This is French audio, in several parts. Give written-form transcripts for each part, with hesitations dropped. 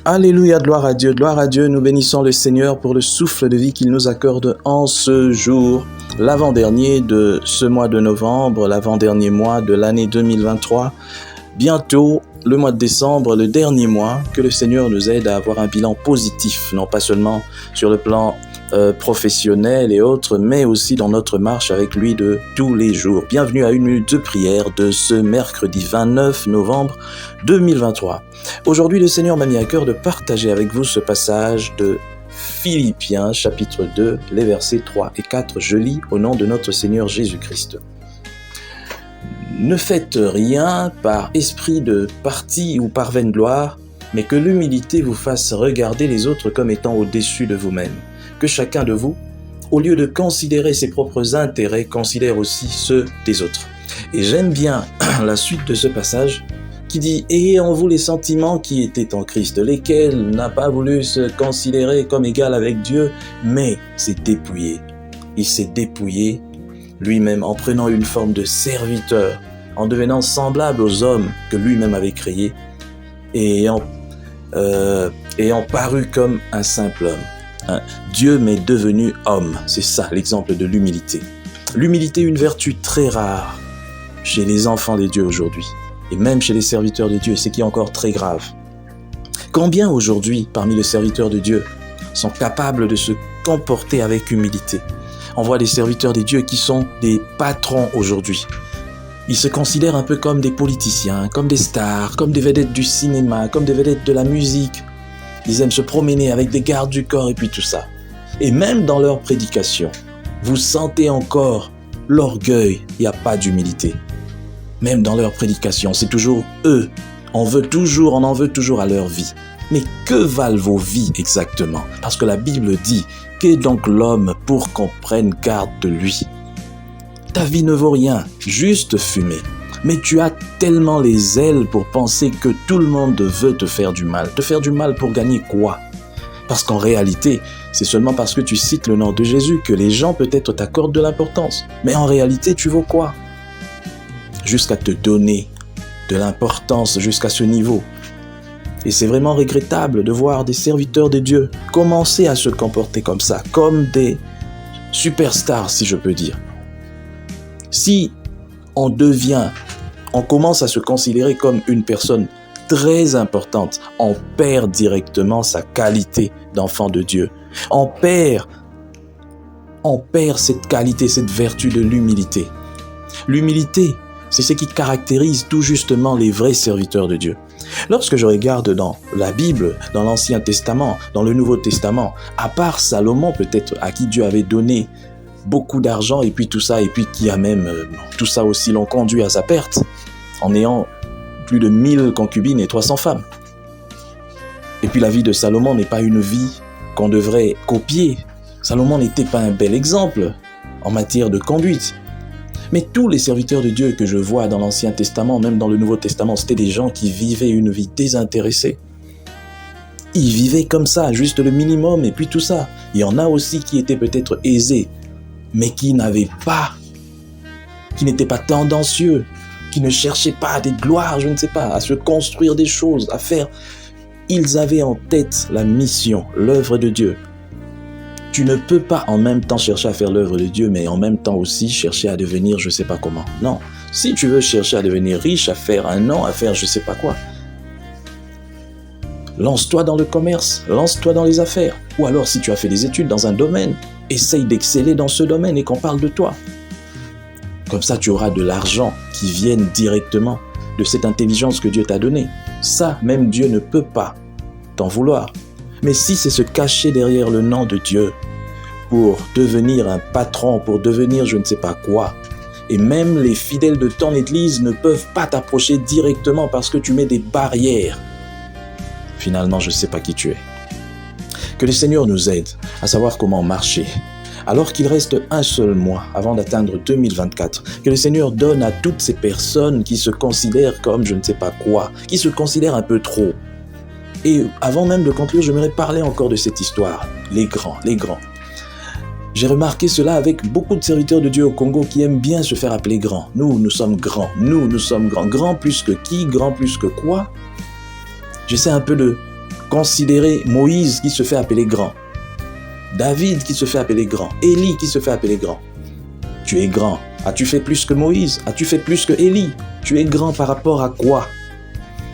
Alléluia, gloire à Dieu, nous bénissons le Seigneur pour le souffle de vie qu'il nous accorde en ce jour, l'avant-dernier de ce mois de novembre, l'avant-dernier mois de l'année 2023. Bientôt, le mois de décembre, le dernier mois, que le Seigneur nous aide à avoir un bilan positif, non pas seulement sur le plan professionnel et autres, mais aussi dans notre marche avec lui de tous les jours. Bienvenue à une minute de prière de ce mercredi 29 novembre 2023. Aujourd'hui, le Seigneur m'a mis à cœur de partager avec vous ce passage de Philippiens, chapitre 2, les versets 3 et 4. Je lis au nom de notre Seigneur Jésus-Christ. Ne faites rien par esprit de parti ou par vaine gloire, mais que l'humilité vous fasse regarder les autres comme étant au-dessus de vous-même. Que chacun de vous, au lieu de considérer ses propres intérêts, considère aussi ceux des autres. Et j'aime bien la suite de ce passage qui dit « Ayez en vous les sentiments qui étaient en Christ, lesquels n'a pas voulu se considérer comme égal avec Dieu, mais s'est dépouillé. Il s'est dépouillé lui-même en prenant une forme de serviteur, en devenant semblable aux hommes que lui-même avait créés et ayant paru comme un simple homme. Dieu m'est devenu homme, c'est ça l'exemple de l'humilité. L'humilité est une vertu très rare chez les enfants des dieux aujourd'hui, et même chez les serviteurs de Dieu, ce qui est encore très grave. Combien aujourd'hui, parmi les serviteurs de Dieu, sont capables de se comporter avec humilité? On voit des serviteurs de Dieu qui sont des patrons aujourd'hui. Ils se considèrent un peu comme des politiciens, comme des stars, comme des vedettes du cinéma, comme des vedettes de la musique. Ils aiment se promener avec des gardes du corps et puis tout ça. Et même dans leur prédication, vous sentez encore l'orgueil, il n'y a pas d'humilité. Même dans leur prédication, c'est toujours eux. On en veut toujours à leur vie. Mais que valent vos vies exactement? Parce que la Bible dit, qu'est donc l'homme pour qu'on prenne garde de lui? Ta vie ne vaut rien, juste fumer. Mais tu as tellement les ailes pour penser que tout le monde veut te faire du mal. Te faire du mal pour gagner quoi? Parce qu'en réalité, c'est seulement parce que tu cites le nom de Jésus que les gens peut-être t'accordent de l'importance. Mais en réalité, tu vaux quoi? Jusqu'à te donner de l'importance jusqu'à ce niveau. Et c'est vraiment regrettable de voir des serviteurs de Dieu commencer à se comporter comme ça, comme des superstars, si je peux dire. Si on commence à se considérer comme une personne très importante, on perd directement sa qualité d'enfant de Dieu. On perd cette qualité, cette vertu de l'humilité. L'humilité, c'est ce qui caractérise tout justement les vrais serviteurs de Dieu. Lorsque je regarde dans la Bible, dans l'Ancien Testament, dans le Nouveau Testament, à part Salomon peut-être, à qui Dieu avait donné beaucoup d'argent et puis tout ça, et puis qui a même tout ça aussi l'ont conduit à sa perte, en ayant plus de 1000 concubines et 300 femmes. Et puis la vie de Salomon n'est pas une vie qu'on devrait copier. Salomon n'était pas un bel exemple en matière de conduite. Mais tous les serviteurs de Dieu que je vois dans l'Ancien Testament, même dans le Nouveau Testament, c'était des gens qui vivaient une vie désintéressée. Ils vivaient comme ça, juste le minimum et puis tout ça. Il y en a aussi qui étaient peut-être aisés, mais qui n'étaient pas tendancieux, qui ne cherchaient pas à des gloires, je ne sais pas, à se construire des choses, à faire. Ils avaient en tête la mission, l'œuvre de Dieu. Tu ne peux pas en même temps chercher à faire l'œuvre de Dieu, mais en même temps aussi chercher à devenir je ne sais pas comment. Non, si tu veux chercher à devenir riche, à faire un nom, à faire je ne sais pas quoi, lance-toi dans le commerce, lance-toi dans les affaires. Ou alors si tu as fait des études dans un domaine, essaye d'exceller dans ce domaine et qu'on parle de toi. Comme ça, tu auras de l'argent qui vienne directement de cette intelligence que Dieu t'a donnée. Ça, même Dieu ne peut pas t'en vouloir. Mais si c'est se cacher derrière le nom de Dieu pour devenir un patron, pour devenir je ne sais pas quoi, et même les fidèles de ton église ne peuvent pas t'approcher directement parce que tu mets des barrières, finalement, je ne sais pas qui tu es. Que le Seigneur nous aide à savoir comment marcher. Alors qu'il reste un seul mois avant d'atteindre 2024, que le Seigneur donne à toutes ces personnes qui se considèrent comme je ne sais pas quoi, qui se considèrent un peu trop. Et avant même de conclure, j'aimerais parler encore de cette histoire. Les grands. J'ai remarqué cela avec beaucoup de serviteurs de Dieu au Congo qui aiment bien se faire appeler grands. Nous sommes grands. Nous sommes grands. Grands plus que qui? Grand plus que quoi? J'essaie un peu de Considérez Moïse qui se fait appeler grand, David qui se fait appeler grand, Élie qui se fait appeler grand. Tu es grand. As-tu fait plus que Moïse? As-tu fait plus que Élie? Tu es grand par rapport à quoi?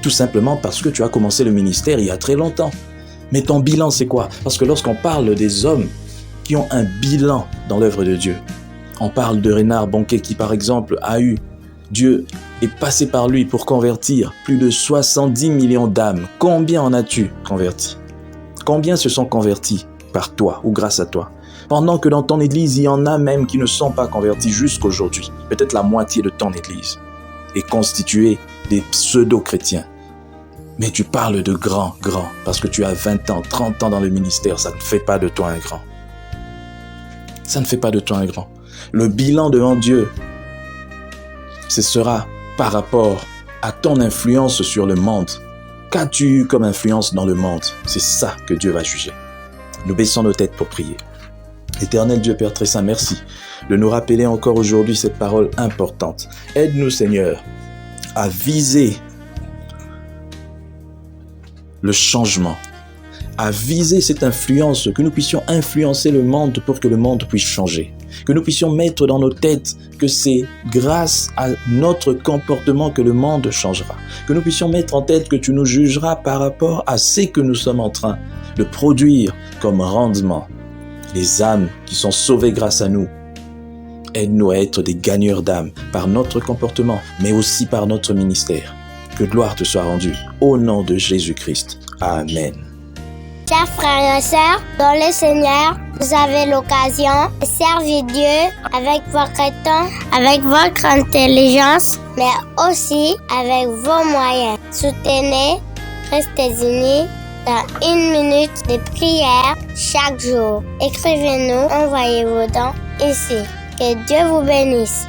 Tout simplement parce que tu as commencé le ministère il y a très longtemps. Mais ton bilan, c'est quoi? Parce que lorsqu'on parle des hommes qui ont un bilan dans l'œuvre de Dieu, on parle de Reinhard Bonnke qui, par exemple, Dieu est passé par lui pour convertir plus de 70 millions d'âmes. Combien en as-tu converti? Combien se sont convertis par toi ou grâce à toi? Pendant que dans ton église, il y en a même qui ne sont pas convertis jusqu'aujourd'hui. Peut-être la moitié de ton église est constituée des pseudo-chrétiens. Mais tu parles de grand, parce que tu as 20 ans, 30 ans dans le ministère, ça ne fait pas de toi un grand. Ça ne fait pas de toi un grand. Le bilan devant Dieu, ce sera par rapport à ton influence sur le monde. Qu'as-tu eu comme influence dans le monde? C'est ça que Dieu va juger. Nous baissons nos têtes pour prier. Éternel Dieu Père très saint, merci de nous rappeler encore aujourd'hui cette parole importante. Aide-nous Seigneur à viser le changement, à viser cette influence, que nous puissions influencer le monde pour que le monde puisse changer. Que nous puissions mettre dans nos têtes que c'est grâce à notre comportement que le monde changera. Que nous puissions mettre en tête que tu nous jugeras par rapport à ce que nous sommes en train de produire comme rendement. Les âmes qui sont sauvées grâce à nous. Aide-nous à être des gagneurs d'âmes par notre comportement, mais aussi par notre ministère. Que gloire te soit rendue. Au nom de Jésus-Christ. Amen. Chers frères et sœurs, dans le Seigneur, vous avez l'occasion de servir Dieu avec votre temps, avec votre intelligence, mais aussi avec vos moyens. Soutenez, restez unis dans 1 minute de prière chaque jour. Écrivez-nous, envoyez vos dons ici. Que Dieu vous bénisse.